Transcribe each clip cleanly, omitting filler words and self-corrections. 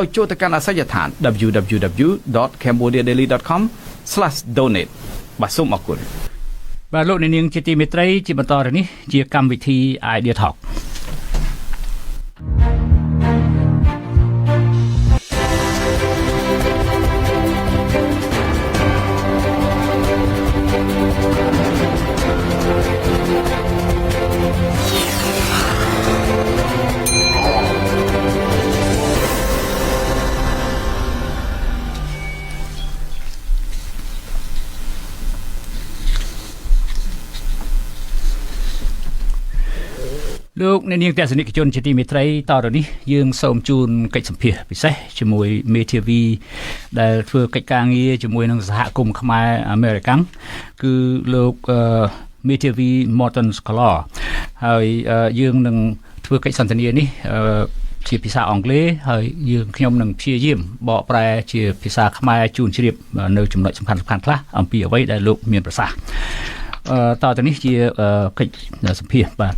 ឲ្យចូលទៅកាន់អាសយដ្ឋាន www.cambodiadaily.com/donate បាទសូមអរគុណបាទលោកនាងជាទីមេត្រីជាបន្តទៅនេះជាកម្មវិធី Idea Talkលោកអ្នកនាងទស្សនិកជនជាទីមេត្រីតទៅនេះយើងសូមជូនកិច្ចសម្ភាសពិសេសជាមួយមេធាវីដែលធ្វើកិច្ចការងារជាមួយនឹងសហគមន៍ខ្មែរអាមេរិកាំងគឺលោកមេធាវី Morton Scholar ហើយយើងនឹងធ្វើកិច្ចសន្ទនានេះជាភាសាអង់គ្លេសហើយយើងខ្ញុំនឹងព្យាយាមបកប្រែជាភាសាខ្មែរជូនជ្រាបនៅចំណុចសំខាន់ៗខ្លះអំពីអ្វីដែលលោកមានប្រសាសន៍តទៅនេះជាកិច្ចសម្ភាសបាទ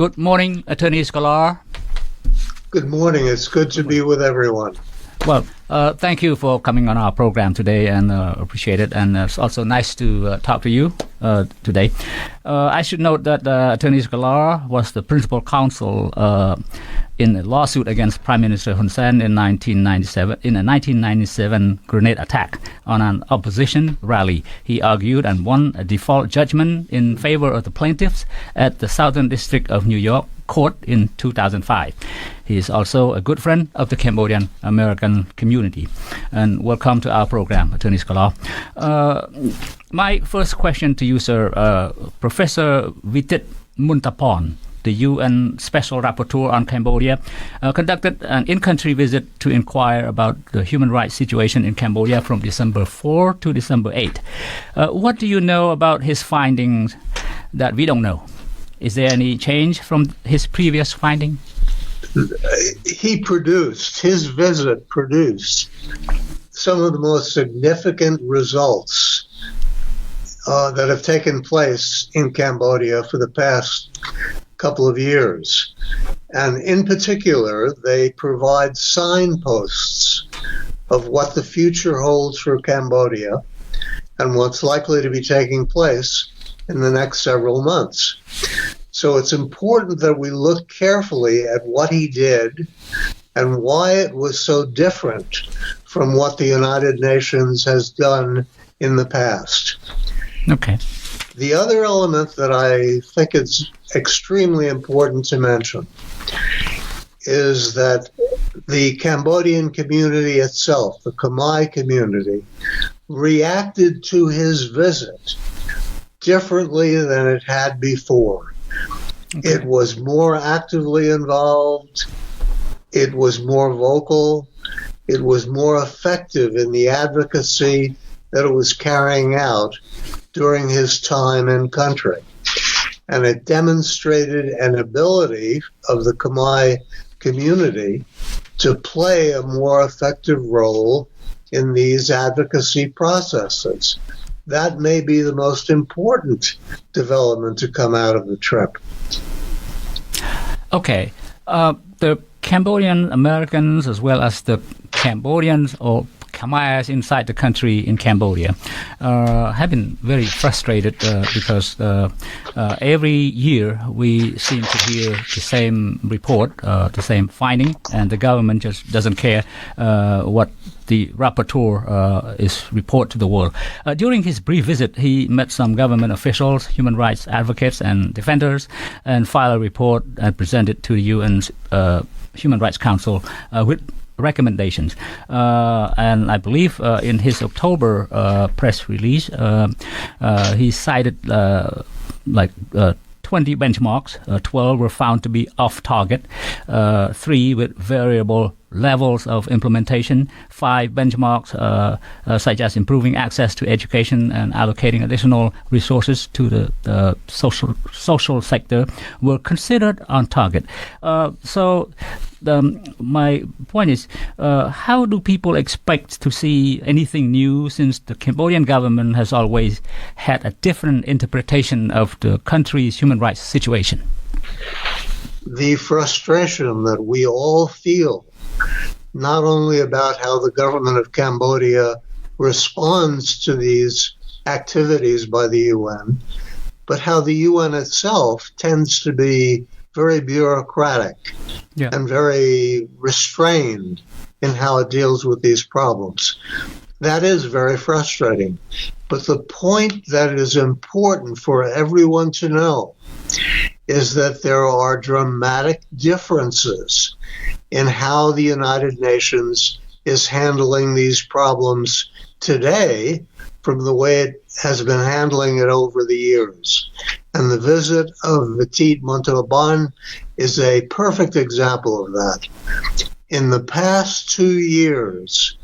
Good morning Attorney Scholar. Good morning. It's good to be with everyone. Well, thank you for coming on our program today and appreciate it. And it's also nice to talk to you today. I should note that Attorney Scholar was the principal counsel in a lawsuit against Prime Minister Hun Sen in 1997 in a 1997 grenade attack on an opposition rally. He argued and won a default judgment in favor of the plaintiffs at the Southern District of New York Court in 2005. He is also a good friend of the Cambodian American community. And welcome to our program, Attorney Scholar. My first question to you, sir, Professor Vitit Muntapon, the UN Special Rapporteur on Cambodia, conducted an in-country visit to inquire about the human rights situation in Cambodia from December 4 to December 8. What do you know about his findings that we don't know? Is there any change from his previous finding? His visit produced some of the most significant results that have taken place in Cambodia for the past couple of years. And in particular, they provide signposts of what the future holds for Cambodia and what's likely to be taking place in the next several months. So it's important that we look carefully at what he did and why it was so different from what the United Nations has done in the past. Okay. The other element that I think is extremely important to mention is that the Cambodian community itself, the Khmer community, reacted to his visit differently than it had before. Okay. It was more actively involved, it was more vocal, it was more effective in the advocacy that it was carrying out during his time in country. And it demonstrated an ability of the Khmer community to play a more effective role in these advocacy processes. That may be the most important development to come out of the trip. Okay. The Cambodian Americans as well as the Cambodians or Khmers inside the country in Cambodia have been very frustrated because every year we seem to hear the same report, the same finding, and the government just doesn't care what the rapporteur is report to the world. During his brief visit, he met some government officials, human rights advocates and defenders, and filed a report and presented to the UN's Human Rights Council with recommendations. And I believe in his October press release, he cited 20 benchmarks, 12 were found to be off target, 3 with variable levels of implementation, 5 benchmarks such as improving access to education and allocating additional resources to the social sector were considered on target. So my point is, how do people expect to see anything new since the Cambodian government has always had a different interpretation of the country's human rights situation? The frustration that we all feel not only about how the government of Cambodia responds to these activities by the UN, but how the UN itself tends to be very bureaucratic and very restrained in how it deals with these problems. That is very frustrating. But the point that is important for everyone to know is that there are dramatic differences in how the United Nations is handling these problems today from the way it has been handling it over the years. And the visit of Vitit Montalban is a perfect example of that. In the past 2 years,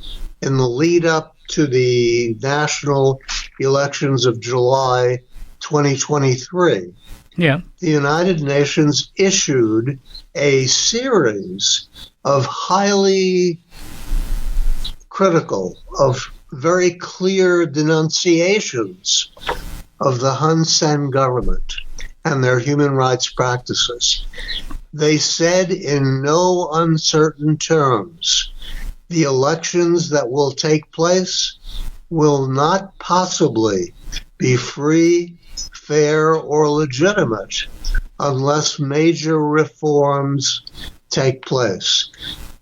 in the lead up to the national elections of July 2023, the United Nations issued a series of highly critical, of very clear denunciations of the Hun Sen government and their human rights practices. They said in no uncertain terms, the elections that will take place will not possibly be free, fair, or legitimate unless major reforms take place.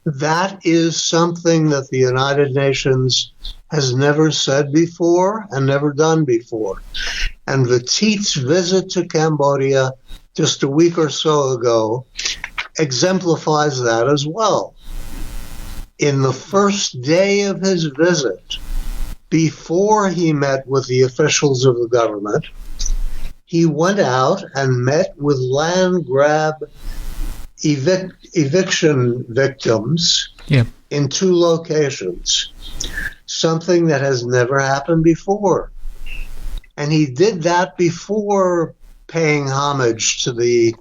That is something that the United Nations has never said before and never done before. And Vitit's visit to Cambodia just a week or so ago exemplifies that as well. In the first day of his visit, before he met with the officials of the government, he went out and met with land grab eviction victims in 2 locations, something that has never happened before. And he did that before paying homage to the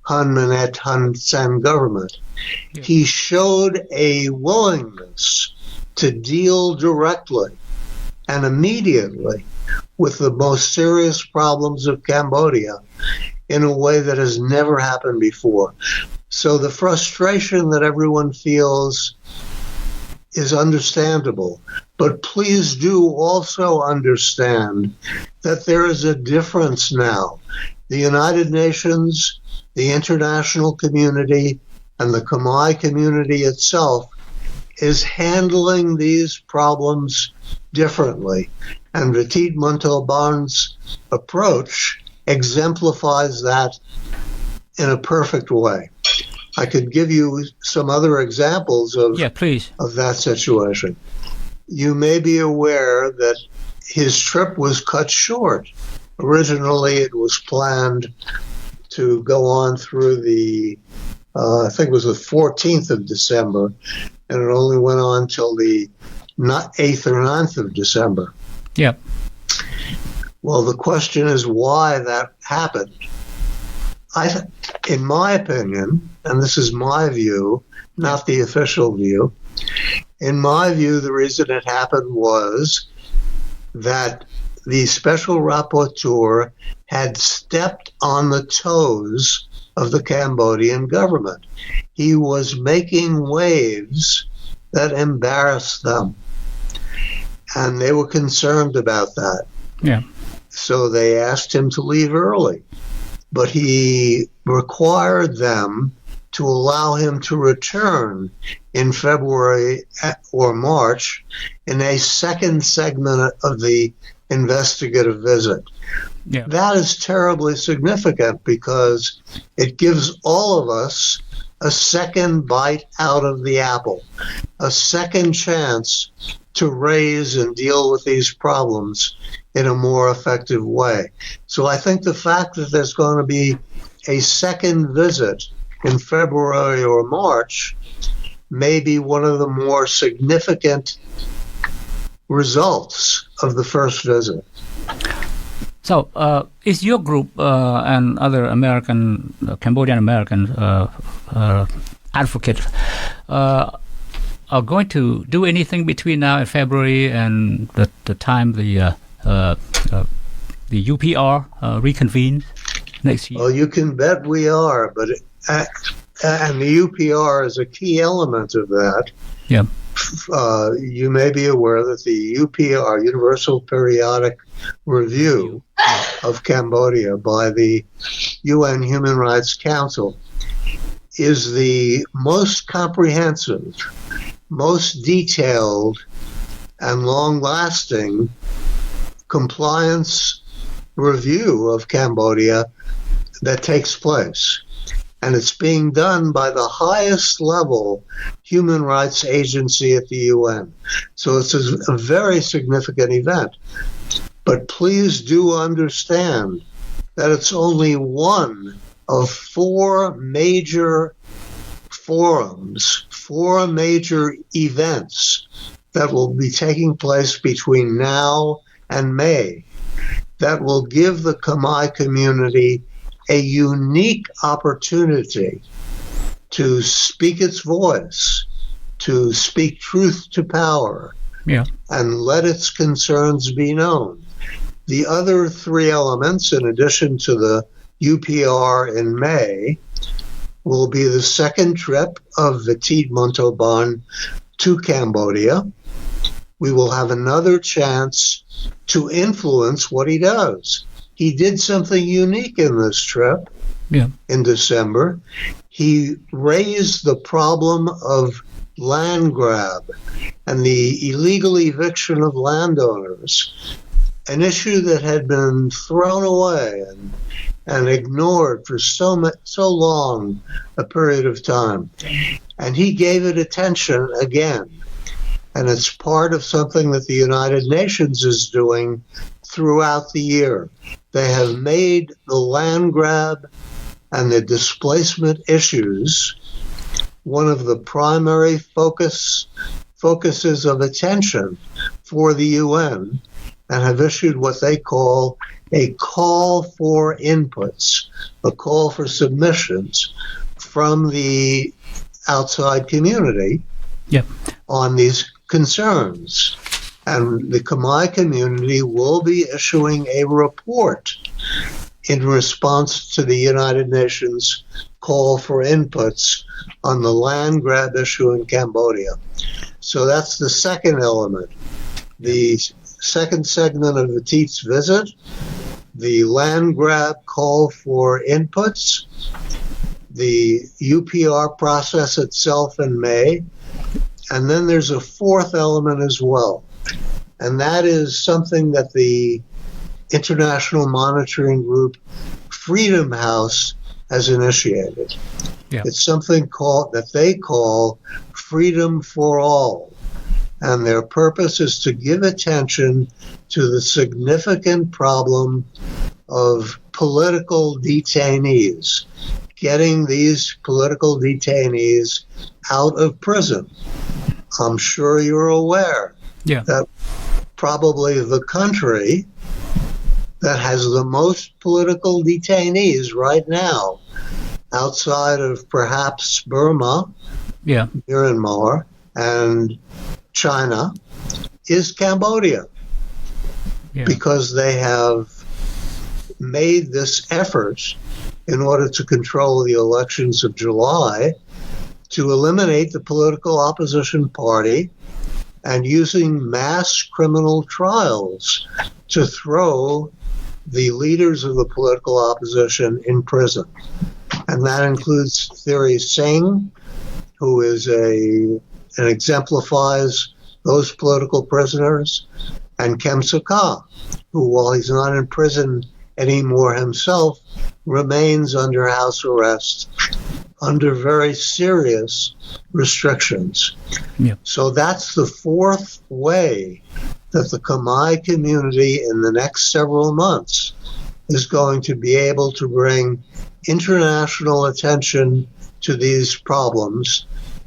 Hun Sen government. He showed a willingness to deal directly and immediately with the most serious problems of Cambodia in a way that has never happened before. So the frustration that everyone feels is understandable. But please do also understand that there is a difference now. The United Nations, the international community, and the Khmer community itself is handling these problems differently. And Vitit Montalban's approach exemplifies that in a perfect way. I could give you some other examples of that situation. You may be aware that his trip was cut short. Originally, it was planned to go on through the, I think it was the 14th of December, and it only went on till the 8th or 9th of December. Well, the question is why that happened. In my opinion, and this is my view, not the official view, in my view, the reason it happened was that the special rapporteur had stepped on the toes of the Cambodian government. He was making waves that embarrassed them, and they were concerned about that. So they asked him to leave early, but he required them to allow him to return in February or March in a second segment of the investigative visit. That is terribly significant because it gives all of us a second bite out of the apple, a second chance to raise and deal with these problems in a more effective way. So I think the fact that there's going to be a second visit in February or March may be one of the more significant results of the first visit. So, is your group and other American, Cambodian American advocates are going to do anything between now and February and the time the UPR reconvenes next year? Well, you can bet we are, but and the UPR is a key element of that. Yeah. You may be aware that the UPR, Universal Periodic Review of Cambodia by the UN Human Rights Council, is the most comprehensive, most detailed, and long-lasting compliance review of Cambodia that takes place. And it's being done by the highest level human rights agency at the UN. So it's a very significant event. But please do understand that it's only one of 4 major forums, 4 major events that will be taking place between now and May that will give the Khmer community a unique opportunity to speak its voice, to speak truth to power, and let its concerns be known. The other 3 elements, in addition to the UPR in May, will be the second trip of Vitit Montalban to Cambodia. We will have another chance to influence what he does. He did something unique in this trip in December. He raised the problem of land grab and the illegal eviction of landowners, an issue that had been thrown away and ignored for so long a period of time. And he gave it attention again. And it's part of something that the United Nations is doing throughout the year. They have made the land grab and the displacement issues one of the primary focuses of attention for the UN, and have issued what they call a call for inputs, a call for submissions from the outside community on these concerns. And the Khmer community will be issuing a report in response to the United Nations call for inputs on the land grab issue in Cambodia. So that's the second element. The second segment of Vitit's visit, the land grab call for inputs, the UPR process itself in May, and then there's a 4th element as well. And that is something that the international monitoring group Freedom House has initiated. It's something that they call Freedom for All. And their purpose is to give attention to the significant problem of political detainees, getting these political detainees out of prison. I'm sure you're aware that probably the country that has the most political detainees right now, outside of perhaps Burma, Myanmar, and China, is Cambodia, because they have made this effort in order to control the elections of July to eliminate the political opposition party and using mass criminal trials to throw the leaders of the political opposition in prison. And that includes Thierry Singh, who is and exemplifies those political prisoners, and Kem Sokha, who, while he's not in prison anymore himself, remains under house arrest under very serious restrictions. So that's the 4th way that the Khmer community in the next several months is going to be able to bring international attention to these problems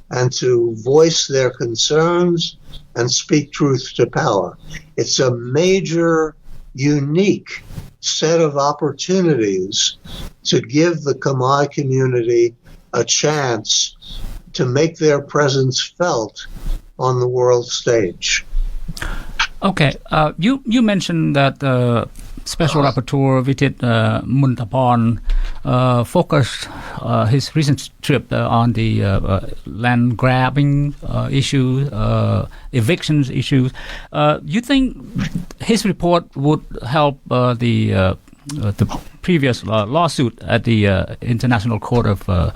and to voice their concerns and speak truth to power. It's a major, unique set of opportunities to give the Khmer community a chance to make their presence felt on the world stage. Okay, you mentioned that Special Rapporteur Vitit Montalban focused his recent trip on the land grabbing issue, evictions issues. You think his report would help the previous lawsuit at the International Court of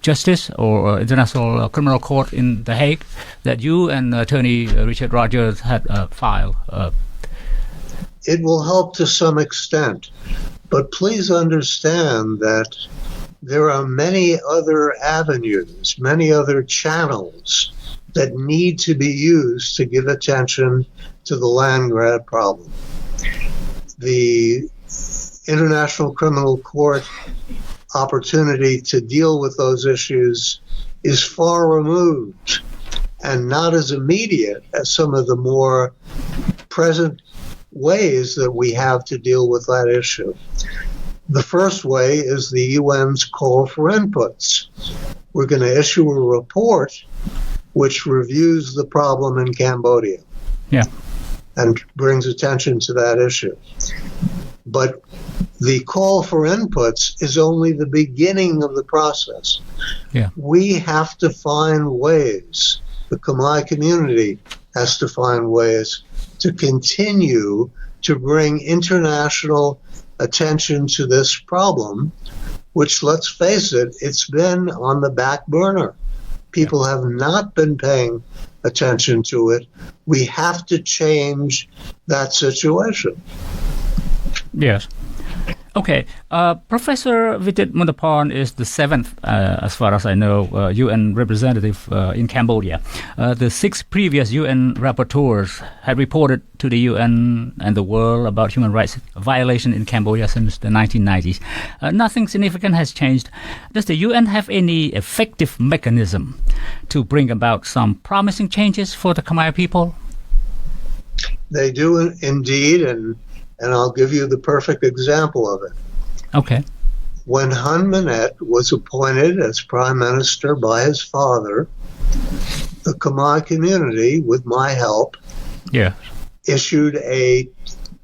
Justice or International Criminal Court in The Hague that you and Attorney Richard Rogers had filed? It will help to some extent, but please understand that there are many other avenues, many other channels that need to be used to give attention to the land grab problem. The International Criminal Court opportunity to deal with those issues is far removed and not as immediate as some of the more present ways that we have to deal with that issue. The first way is the UN's call for inputs. We're going to issue a report which reviews the problem in Cambodia. Yeah. And brings attention to that issue. But the call for inputs is only the beginning of the process. Yeah. We have to find ways, the Khmer community has to find ways to continue to bring international attention to this problem, which, let's face it, it's been on the back burner. People have not been paying attention to it. We have to change that situation. Yes. Okay. Professor Vitit Mundaporn is the seventh, as far as I know, UN representative in Cambodia. The six previous UN rapporteurs had reported to the UN and the world about human rights violation in Cambodia since the 1990s. Nothing significant has changed. Does the UN have any effective mechanism to bring about some promising changes for the Khmer people? They do indeed, and I'll give you the perfect example of it. Okay. When Hun Manet was appointed as prime minister by his father, the Khmer community, with my help, issued a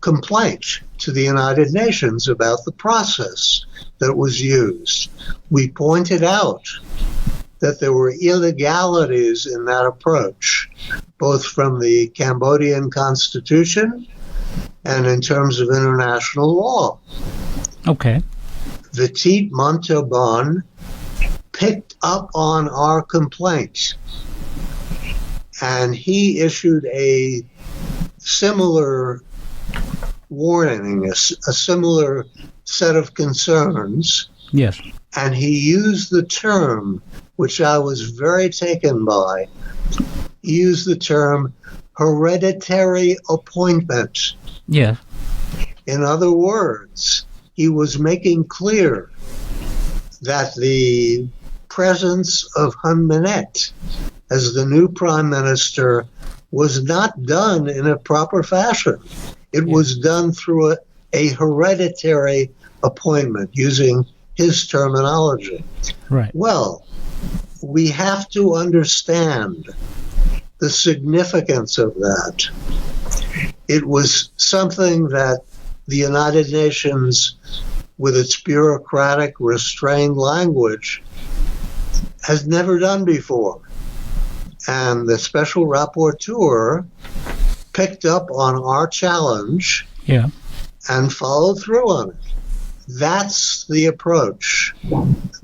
complaint to the United Nations about the process that was used. We pointed out that there were illegalities in that approach, both from the Cambodian constitution and in terms of international law. Okay. Vitit Mundaporn picked up on our complaint, and he issued a similar warning, a similar set of concerns. Yes. And he used the term, which I was very taken by, he used the term hereditary appointment. Yes. In other words, he was making clear that the presence of Hun Manet as the new prime minister was not done in a proper fashion. It was done through a hereditary appointment, using his terminology. Right. Well, we have to understand the significance of that. It was something that the United Nations, with its bureaucratic, restrained language, has never done before. And the special rapporteur picked up on our challenge and followed through on it. That's the approach.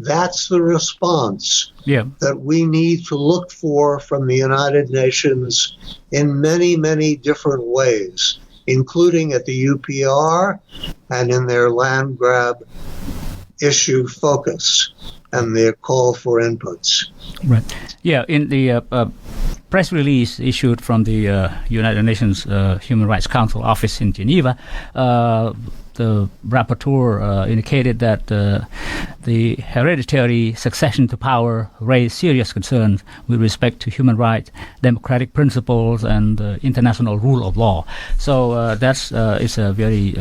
That's the response that we need to look for from the United Nations in many, many different ways, including at the UPR and in their land grab issue focus and their call for inputs. Right. Yeah, in the press release issued from the United Nations Human Rights Council office in Geneva, the rapporteur indicated that the hereditary succession to power raised serious concerns with respect to human rights, democratic principles, and international rule of law. So that's it's a very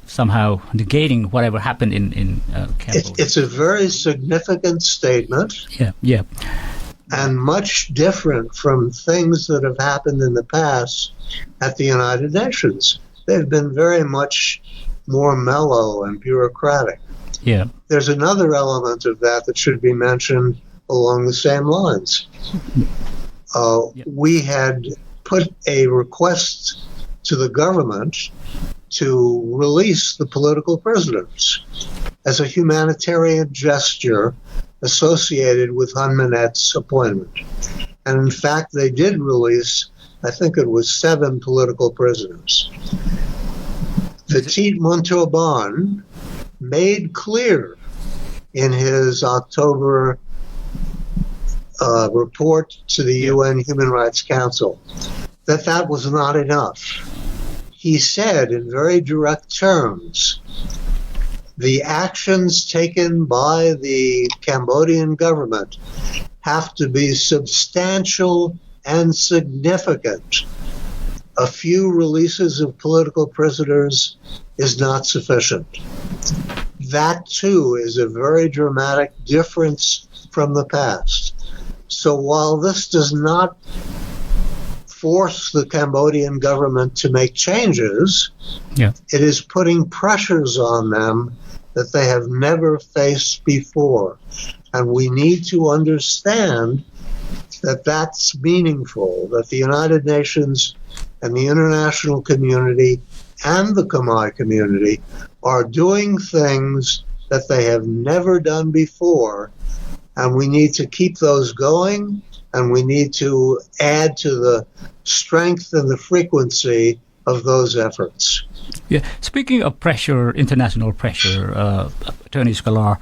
somehow negating whatever happened in Cambodia. It's a very significant statement. Yeah. And much different from things that have happened in the past at the United Nations. They've been very much more mellow and bureaucratic. Yeah. There's another element of that should be mentioned along the same lines. We had put a request to the government to release the political prisoners as a humanitarian gesture associated with Hun Minet's appointment. And in fact, they did release, I think it was 7 political prisoners. Petit Montauban made clear in his October report to the UN Human Rights Council that was not enough. He said in very direct terms, the actions taken by the Cambodian government have to be substantial and significant. A few releases of political prisoners is not sufficient. That, too, is a very dramatic difference from the past. So while this does not force the Cambodian government to make changes, it is putting pressures on them that they have never faced before. And we need to understand that that's meaningful, that the United Nations and the international community and the Khmer community are doing things that they have never done before, and we need to keep those going, and we need to add to the strength and the frequency of those efforts. Yeah. Speaking of pressure, international pressure, Attorney Sklar,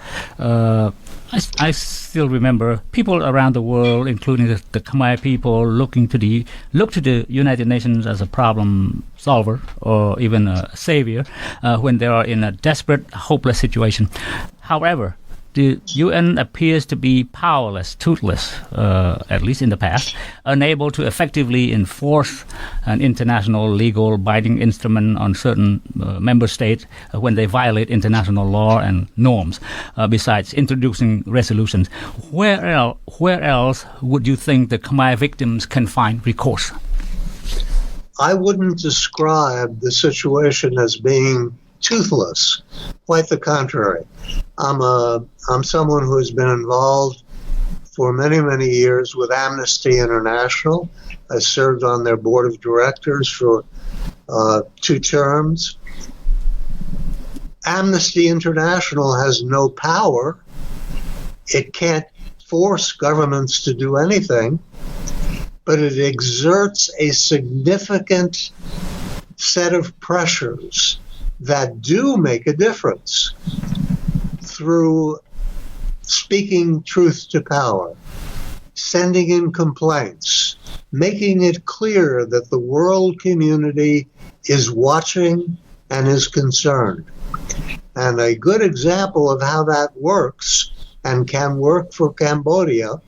I still remember people around the world, including the Khmer people, look to the United Nations as a problem solver or even a savior when they are in a desperate, hopeless situation. However, the UN appears to be powerless, toothless, at least in the past, unable to effectively enforce an international legal binding instrument on certain member states when they violate international law and norms, besides introducing resolutions. Where else would you think the Khmer victims can find recourse? I wouldn't describe the situation as being toothless. Quite the contrary. I'm someone who has been involved for many, many years with Amnesty International. I served on their board of directors for 2 terms. Amnesty International has no power. It can't force governments to do anything, but it exerts a significant set of pressures that do make a difference through speaking truth to power, sending in complaints, making it clear that the world community is watching and is concerned. And a good example of how that works and can work for Cambodia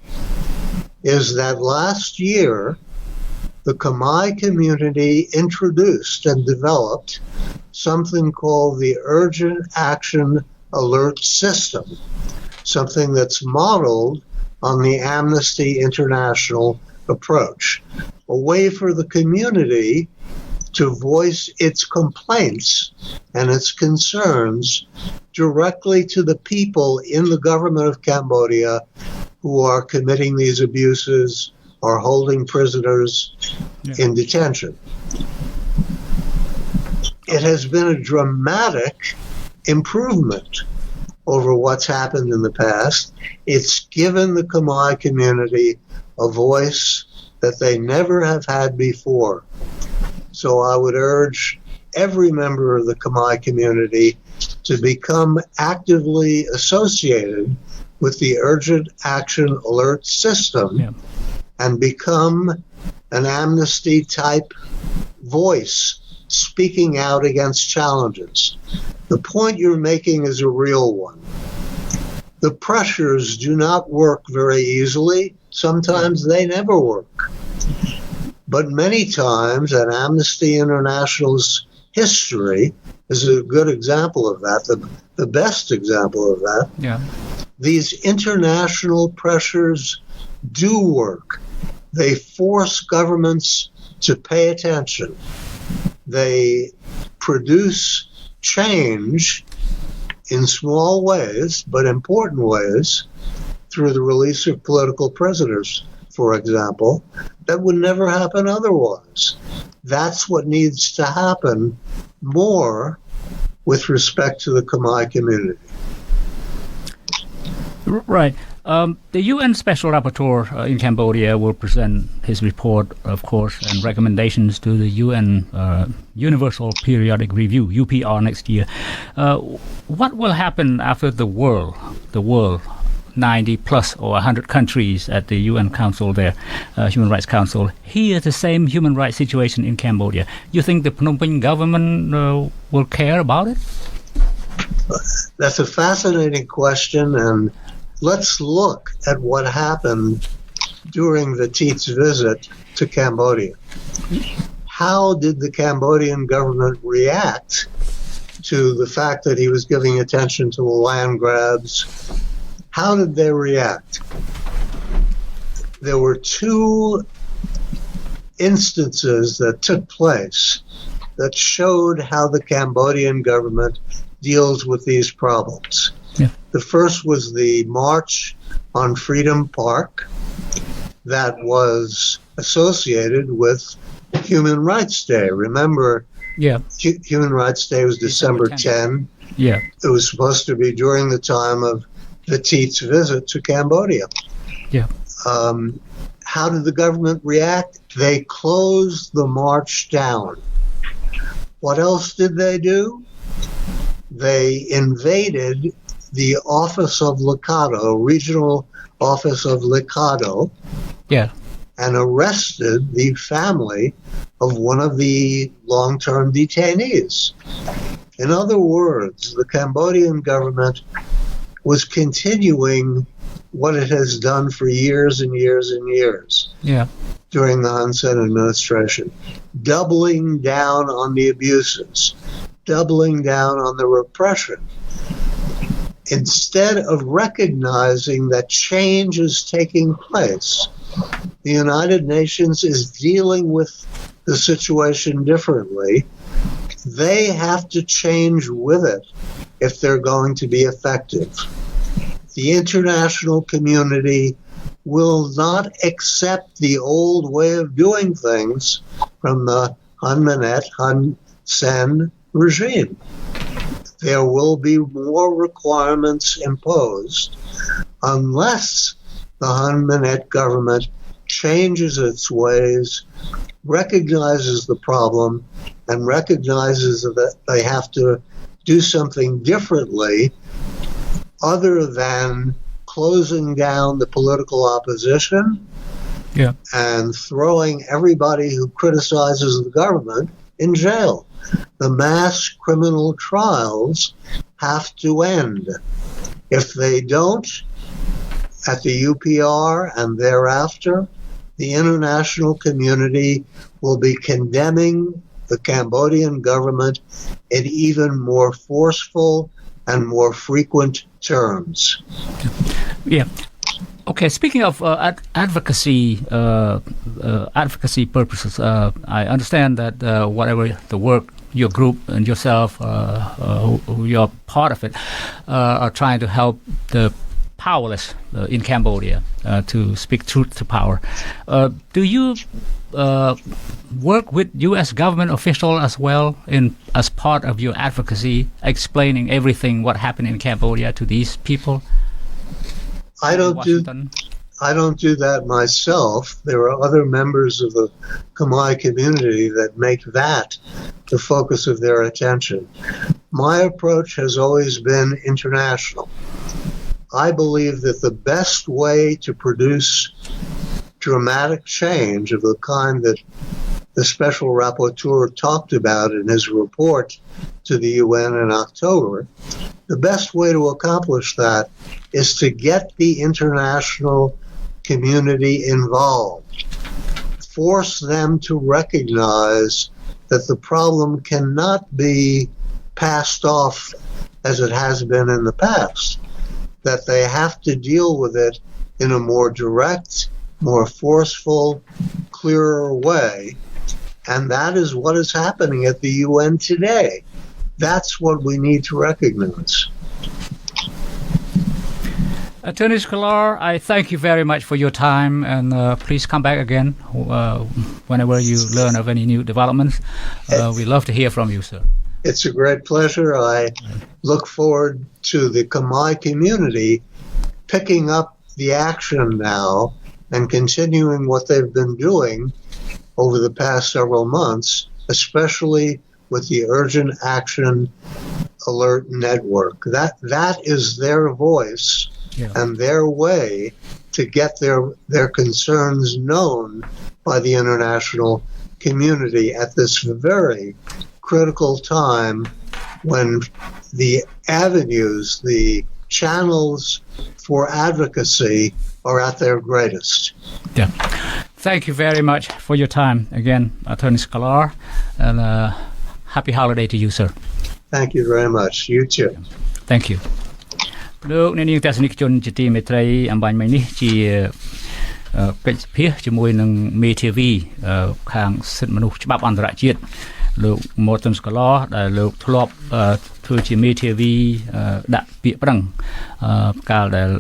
is that last year the Khmer community introduced and developed something called the Urgent Action Alert System, something that's modeled on the Amnesty International approach, a way for the community to voice its complaints and its concerns directly to the people in the government of Cambodia who are committing these abuses or holding prisoners in detention. It has been a dramatic improvement over what's happened in the past. It's given the Khmer community a voice that they never have had before. So I would urge every member of the Khmer community to become actively associated with the Urgent Action Alert System and become an amnesty-type voice speaking out against challenges. The point you're making is a real one. The pressures do not work very easily. Sometimes they never work. But many times, and Amnesty International's history is a good example of that, the best example of that. These international pressures do work. They force governments to pay attention. They produce change in small ways, but important ways, through the release of political prisoners, for example, that would never happen otherwise. That's what needs to happen more with respect to the Khmer community. Right. The UN Special Rapporteur in Cambodia will present his report, of course, and recommendations to the UN Universal Periodic Review, UPR, next year. What will happen after the world, 90 plus or 100 countries at the UN Council there, Human Rights Council, hear the same human rights situation in Cambodia? You think the Phnom Penh government will care about it? That's a fascinating question, and let's look at what happened during the Teet's visit to Cambodia. How did the Cambodian government react to the fact that he was giving attention to the land grabs? How did they react? There were two instances that took place that showed how the Cambodian government deals with these problems. Yeah. The first was the March on Freedom Park that was associated with Human Rights Day. Remember, Human Rights Day was December 10. Yeah. It was supposed to be during the time of the Teet's visit to Cambodia. Yeah. How did the government react? They closed the march down. What else did they do? They invaded the office of Licado, regional office of Licado, and arrested the family of one of the long-term detainees. In other words, the Cambodian government was continuing what it has done for years and years and years during the Hun Sen administration, doubling down on the abuses, doubling down on the repression, instead of recognizing that change is taking place. The United Nations is dealing with the situation differently. They have to change with it if they're going to be effective. The international community will not accept the old way of doing things from the Hun Sen regime. There will be more requirements imposed unless the Hun Minette government changes its ways, recognizes the problem, and recognizes that they have to do something differently other than closing down the political opposition and throwing everybody who criticizes the government in jail. The mass criminal trials have to end. If they don't, at the UPR and thereafter, the international community will be condemning the Cambodian government in even more forceful and more frequent terms. Okay, speaking of advocacy purposes, I understand that whatever the work your group and yourself, who you're part of it, are trying to help the powerless in Cambodia to speak truth to power. Do you work with U.S. government officials as well as part of your advocacy, explaining everything what happened in Cambodia to these people? I don't do that myself. There are other members of the Khmer community that make that the focus of their attention. My approach has always been international. I believe that the best way to produce dramatic change of the kind that the Special Rapporteur talked about in his report to the UN in October, the best way to accomplish that is to get the international community involved. Force them to recognize that the problem cannot be passed off as it has been in the past, that they have to deal with it in a more direct, more forceful, clearer way. And that is what is happening at the UN today. that's what we need to recognize. Attorney Sklar, I thank you very much for your time, and please come back again whenever you learn of any new developments. We love to hear from you, sir. It's a great pleasure. I look forward to the Khmer community picking up the action now and continuing what they've been doing over the past several months, especially with the Urgent Action Alert Network. That is their voice and their way to get their concerns known by the international community at this very critical time when the avenues, the channels for advocacy are at their greatest. Yeah. Thank you very much for your time again, Attorney Sklar, and happy holiday to you, sir. Thank you very much. You too. Thank you. លោកអ្នកនាងទស្សនិកជនជាទីមេត្រីអំបញ្ញមិញនេះជាកិច្ចពិភាក្សាជាមួយនឹងមេធាវីខាងសិទ្ធិមនុស្សច្បាប់អន្តរជាតិលោក Morton Scholar ដែលលោកធ្លាប់ធ្វើជាមេធាវីដាក់ពាក្យប្រឹងកាលដែល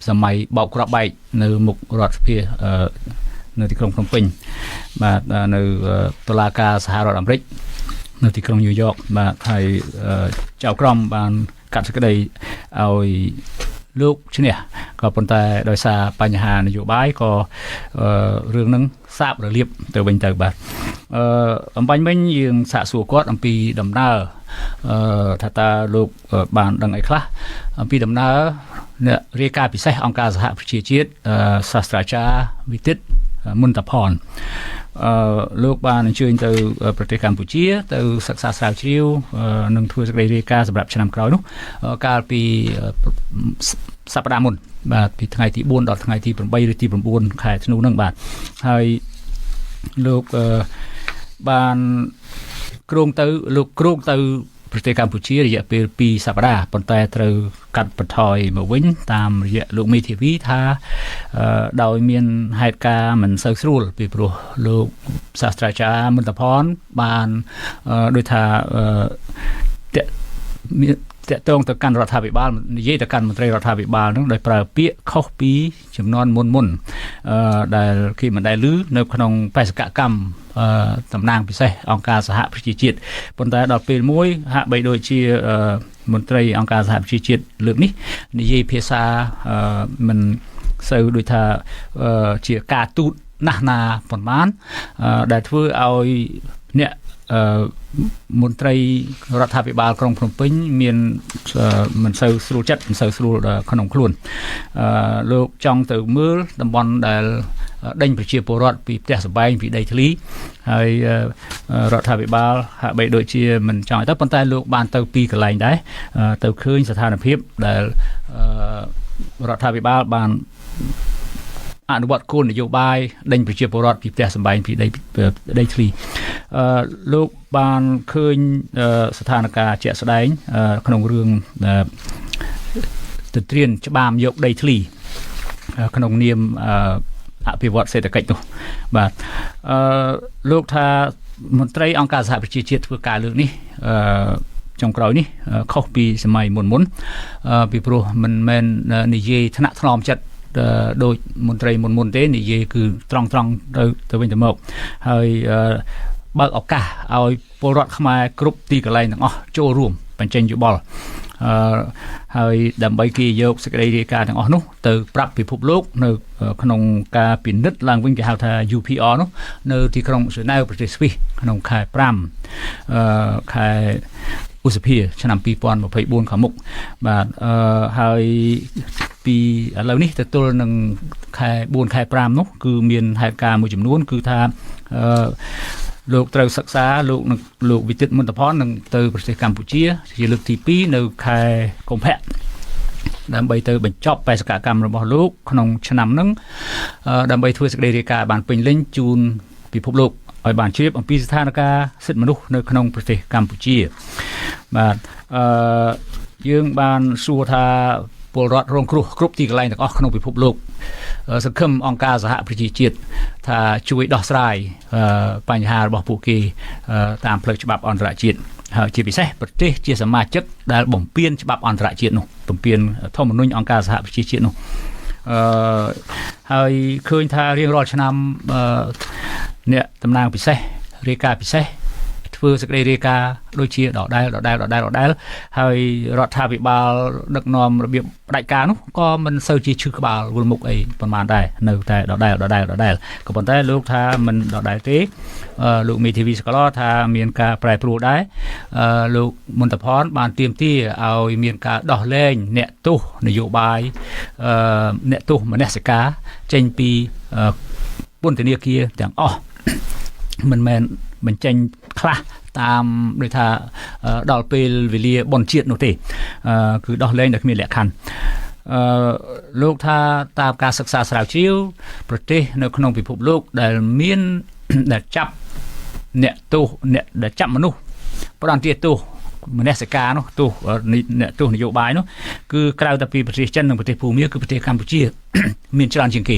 សម័យបោកគ្រាប់បែកនៅមុខរដ្ឋសភានៅទីក្រុងភ្នំពេញបាទនៅតុលាការសហរដ្ឋអាមេរិកនៅទីក្រុងញូវយ៉កបាទហើយចៅក្រមបានកាត់សេចក្តីឲ្យលោកឈ្នះក៏ប៉ុន្តែដោយសារបញ្ហានយោបាយក៏រឿងហ្នឹងសាបរលាបទៅវិញទៅបាទអំបញ្ញមិញយើងសាកសួរគាត់អំពីដំណើរថាតើលោកបានដឹងអីខ្លះអំពីដំណើរអ្នករាយការណ៍ពិសេសអង្គការសហប្រជាជាតិសាស្ត្រាចារ្យវិទិតមុនតផនលោកបានអញ្ជើញទៅប្រទេសកម្ពុជាទៅសិក្សាស្រាវជ្រាវនិងធ្វើសេចក្តីរាយការណ៍សម្រាប់ឆ្នាំក្រោយនោះកាលពីសប្តាហ៍មុនបាទពីថ្ងៃទី4ដល់ថ្ងៃទី8ឬទី9ខែធ្នូហ្នឹងបាទហើយលោកបានគ្រោងទៅប្រទេសកម្ពុជារយៈពេល2សប្តាហ៍ប៉ុន្តែត្រូវកាត់បន្ថយមកវិញតាមរយៈលោកមេធាវីថាដោយមានហេតុការណ៍មិនសូវស្រួលពីព្រោះលោកសាស្ត្រាចារ្យមន្តផនបានដូចថាតកតងទៅកាន់រដ្ឋាភិបាលនិយាយទៅកាន់មន្ត្រីរដ្ឋាភិបាលហ្នឹងដោយប្រើពាក្យខុសពីចំនួនមុនដែលគេមិនដែលឮនៅក្នុងបេសកកម្មតំណាងពិសេសអង្គការសហប្រជាជាតិប៉ុន្តែដល់ពេលមួយហាក់បីដូចជាមន្ត្រីអង្គការសហប្រជាជាតិលើកនេះនិយាយភាសាមិនសូវដូចថាជាការទូតណាស់ណាប៉ុន្មានដែលធ្វើឲ្យអ្នកមន្ត្រីរដ្ឋាភិបាលក្រុងភ្នំពេញមានមិនសូវស្រួលចិត្តមិនសូវស្រួលក្នុងខ្លួនលោកចង់ទៅមើលតំបន់ដែលដេញប្រជាពលរដ្ឋពីផ្ទះសម្បែងពីដីធ្លីហើយរដ្ឋាភិបាលហាក់បីដូចជាមិនចង់ទៅប៉ុន្តែលោកបានទៅពីកន្លែងដែរទៅឃើញស្ថានភាពដែលរដ្ឋាភិបាលបានអនុវត្តគោលនយោបាយដេញប្រជាពលរដ្ឋពីផ្ទះសម្បែងពីដីធ្លីលោកបានឃើញស្ថានភាពជាក់ស្ដែងក្នុងរឿងទន្ទ្រានច្បាមយកដីធ្លីក្នុងនាមអភិវឌ្ឍសេដ្ឋកិច្ចនោះបាទលោកថាមន្ត្រីអង្គការសហប្រជាជាតិធ្វើការលើកនេះចុងក្រោយនេះខុសពីសម័យមុនពីព្រោះមិនមែននិយាយថ្នាក់ថ្នមចិត្តដោយមន្ត្រីមុនទេនិយាយគឺត្រង់ទៅវិញទៅមកហើយបើកឱកាសឲ្យពលរដ្ឋខ្មែរគ្រប់ទីកន្លែងទាំងអស់ចូលរួមបញ្ចេញយោបល់ហើយដើម្បីគេយកសេចក្តីរាយការណ៍ទាំងអស់នោះទៅប្រាប់ពិភពលោកនៅក្នុងការពិនិត្យឡើងវិញគេហៅថា UPR នោះនៅទីក្រុងហ្សឺណែវប្រទេសស្វីសក្នុងខែ5ខែឧសភាឆ្នាំ2024ខាងមុខបាទហើយពីឥឡូវនេះទៅទល់នឹងខែ4ខែ5នោះគឺមានហេតុការណ៍មួយចំនួនគឺថាលោកត្រូវសិក្សាលោកវិទិតមន្តផននឹងទៅប្រទេសកម្ពុជាជាលើកទី2នៅខែកុម្ភៈដើម្បីទៅបញ្ចប់បេសកកម្មរបស់លោកក្នុងឆ្នាំហ្នឹងដើម្បីធ្វើសេចក្តីរាយការណ៍បានពេញលេញជូនពិភពលោកឲ្យបានជ្រាបអំពីស្ថានភាពសិទ្ធិមនុស្សនៅក្នុងប្រទេសកម្ពុជាបាទយើងបានសួរថាពលរដ្ឋរងគ្រោះគ្រប់ទីកន្លែងទាំងអស់ក្នុងពិភពលោកសង្ឃឹមអង្គការសហប្រជាជាតិថាជួយដោះស្រាយបញ្ហារបស់ពួកគេតាមផ្លូវច្បាប់អន្តរជាតិ ហើយជាពិសេសប្រទេសជាសមាជិកដែលបំពេញច្បាប់អន្តរជាតិនោះបំពេញធម្មនុញ្ញអង្គការសហប្រជាជាតិនោះហើយឃើញថារៀងរាល់ឆ្នាំអ្នកតំណាងពិសេសរាយការណ៍ពិសេសធ្វើសេចក្តីរាយការណ៍ដូចជាដដែលហើយរដ្ឋាភិបាលដឹកនាំរបៀបផ្ដាច់ការនោះក៏មិនសូវជាឈឺក្បាលវល់មុខអីប៉ុន្មានដែរនៅតែដដែលក៏ប៉ុន្តែលោកថាមិនដដែលទេលោកមេធាវីសកលថាមានការប្រែប្រួលដែរលោកមន្តផនបានទាមទារឲ្យមានការដោះលែងអ្នកទោសនយោបាយអ្នកទោសមនសិការចេញពីពន្ធនាគារទាំងអស់មិនមែនបញ្ចេញខ្លះតាមដូចថាដល់ពេលវេលាបុណ្យជាតិនោះទេគឺដោះលែងដោយគ្មានលក្ខខណ្ឌលោកថាតាមការសិក្សាស្រាវជ្រាវប្រទេសនៅក្នុងពិភពលោកដែលមានដែលចាប់អ្នកទោសអ្នកដែលចាប់មនុស្សផ្ដន្ទាទោសមនសិការនោះទោសអ្នកទោសនយោបាយនោះគឺក្រៅតែពីប្រទេសចិននិងប្រទេសភូមាគឺប្រទេសកម្ពុជាមានច្រើនជាងគេ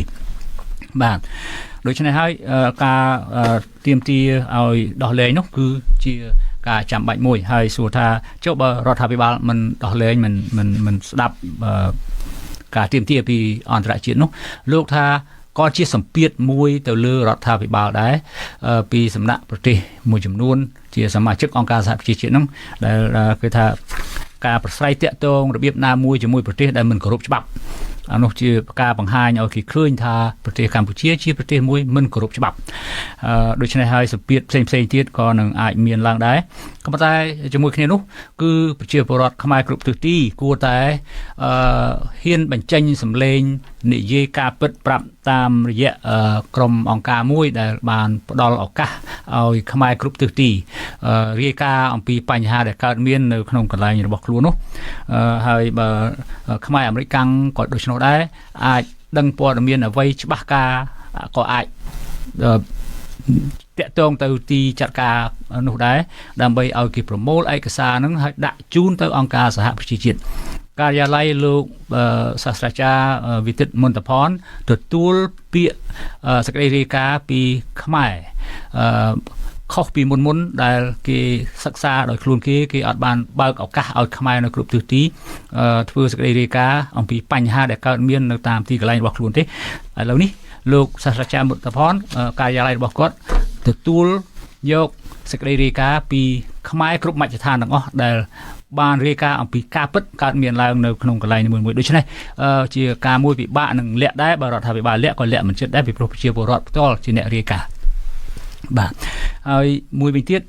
បាទដូច្នេះហើយការទាមទារឲ្យដោះលែងនោះគឺជាការចាំបាច់មួយហើយសួរថាចុះបើរដ្ឋាភិបាលមិនដោះលែងមិនស្ដាប់ការទាមទារពីអន្តរជាតិនោះលោកថាក៏ជាសម្ពាធមួយទៅលើរដ្ឋាភិបាលដែរពីសំណាក់ប្រទេសមួយចំនួនជាសមាជិកអង្គការសហប្រជាជាតិនោះដែលគឺថាការប្រស្រ័យតាក់ទងរបៀបណាមួយជាមួយប្រទេសដែលមិនគោរពច្បាប់អានោះជាការបង្ហាញឲ្យគេឃើញថាប្រទេសកម្ពុជាជាប្រទេសមួយមិនគោរពច្បាប់ដូច្នេះហើយសម្ពាធផ្សេងទៀតក៏នឹងអាចមានឡើងដែរក៏ប៉ុន្តែជាមួយគ្នានោះគឺប្រជាពលរដ្ឋខ្មែរគ្រប់ទិសទីគួរតែហ៊ានបញ្ចេញសម្លេងនិយាយការពិតប្រាប់តាមរយៈក្រុមអង្គការមួយដែលបានផ្ដល់ឱកាសឲ្យខ្មែរគ្រប់ទិសទីរាយការណ៍អំពីបញ្ហាដែលកើតមាននៅក្នុងកន្លែងរបស់ខ្លួននោះហើយបើខ្មែរអាមេរិកកាំងក៏ដូច្នោះដែរអាចដឹងព័ត៌មានអ្វីច្បាស់ការក៏អាចតាក់ទងទៅទីចាត់ការនោះដែរដើម្បីឲ្យគេប្រមូលឯកសារហ្នឹងហើយដាក់ជូនទៅអង្គការសហប្រជាជាតិការិយាល័យលោកសាស្ត្រាចារ្យវិទិតមន្តផនទទួលពាក្យសេចក្តីរាយការណ៍ពីខ្មែរខុសពីមុនដែលគេសិក្សាដោយខ្លួនគេអត់បានបើកឱកាសឲ្យខ្មែរនៅគ្រប់ទិសទីធ្វើសេចក្តីរាយការណ៍អំពីបញ្ហាដែលកើតមាននៅតាមទីកន្លែងរបស់ខ្លួនទេឥឡូវនេះលោកសាស្ត្រាចារ្យមន្តផនការិយាល័យរបស់គាត់ទទួលយកសេចក្តីរាយការណ៍ពីខ្មែរគ្រប់មជ្ឈដ្ឋានទាំងអស់ដែលបានរាយការណ៍អំពីការពិតកើតមានឡើងនៅក្នុងកន្លែងមួយដូច្នេះជាការមួយពិបាកនឹងលាក់ដែរបើរដ្ឋាភិបាលលាក់ក៏លាក់មិនចិត្តដែរពីព្រោះប្រជាពលរដ្ឋផ្ទាល់ជាអ្នករាយការណ៍បាទហើយមួយវិញទៀត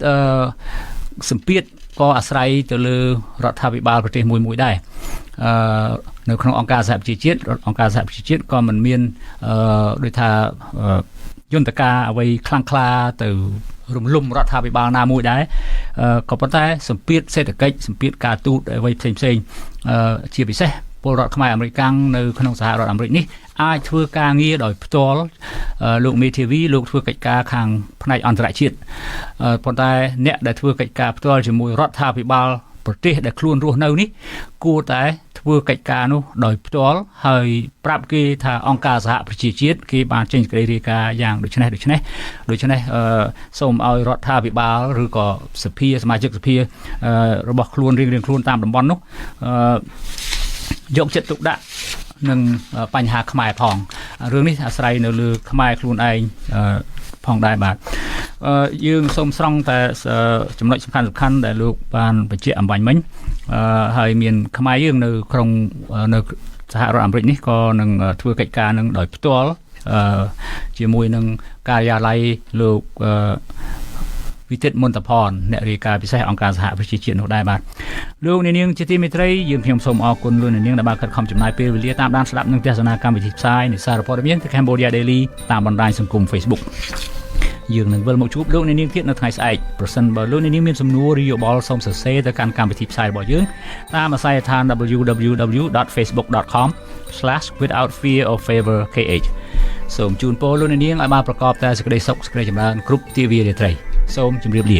សម្ពាធក៏អាស្រ័យទៅលើរដ្ឋាភិបាលប្រទេសមួយដែរនៅក្នុងអង្គការសហប្រជាជាតិក៏មិនមានដូចថាយន្តការអ្វីខ្លាំងក្លាទៅរំលំរដ្ឋាភិបាលណាមួយដែរក៏ប៉ុន្តែសម្ពាធសេដ្ឋកិច្ចសម្ពាធការទូតអ្វីផ្សេងជាពិសេសពលរដ្ឋខ្មែរអាមេរិកកាំងនៅក្នុងសហរដ្ឋអាមេរិកនេះអាចធ្វើការងារដោយផ្ទាល់លោកមេធាវីលោកធ្វើកិច្ចការខាងផ្នែកអន្តរជាតិប៉ុន្តែអ្នកដែលធ្វើកិច្ចការផ្ទាល់ជាមួយរដ្ឋាភិបាលប្រទេសដែលខ្លួនរស់នៅនេះគួរតែធ្វើកិច្ចការនោះដោយផ្ទាល់ហើយប្រាប់គេថាអង្គការសហប្រជាជាតិគេបានចេញសេចក្តីរាយការណ៍យ៉ាងដូច្នេះសូមឲ្យរដ្ឋាភិបាលឬក៏សភាសមាជិកសភារបស់ខ្លួនរៀងខ្លួនតាមតំបន់នោះយកចិត្តទុកដាក់នឹងបញ្ហាខ្មែរផងរឿងនេះអាស្រ័យនៅលើខ្មែរខ្លួនឯងផងដែរបាទយើងសូមស្រង់តែចំណុចសំខាន់ដែលលោកបានបញ្ជាក់អំបញ្ញមិញហើយមានខ្មែរយើងនៅក្នុងនៅសហរដ្ឋអាមេរិកនេះក៏នឹងធ្វើកិច្ចការនឹងដោយផ្ទាល់ជាមួយនឹងការិយាល័យលោកវិទិតមន្តផនអ្នករាយការណ៍ពិសេសអង្គការសហប្រជាជាតិនោះដែរបាទលោកអ្នកនាងជាទីមេត្រីយើងខ្ញុំសូមអរគុណលោកអ្នកនាងដែលបានខិតខំចំណាយពេលវេលាតាមដានស្ដាប់និងទស្សនាកម្មវិធីផ្សាយនៃសារព័ត៌មាន The Cambodia Daily តាមបណ្ដាញសង្គម Facebook យើងនឹងវិលមកជួបលោកអ្នកនាងទៀតនៅថ្ងៃស្អែកប្រសិនបើលោកអ្នកនាងមានសំណួរឬយោបល់សូមសរសេរទៅកាន់កម្មវិធីផ្សាយរបស់យើងតាមអាស័យដ្ឋាន www.facebook.com/withoutfearorfavorkh សូមជូនពរលោកអ្នកនាងឲ្យបានប្រកបតែសេចក្តីសុខសេចក្តីចម្រើនគ្រប់ទិវារាត្រីសូមជម្រាបលា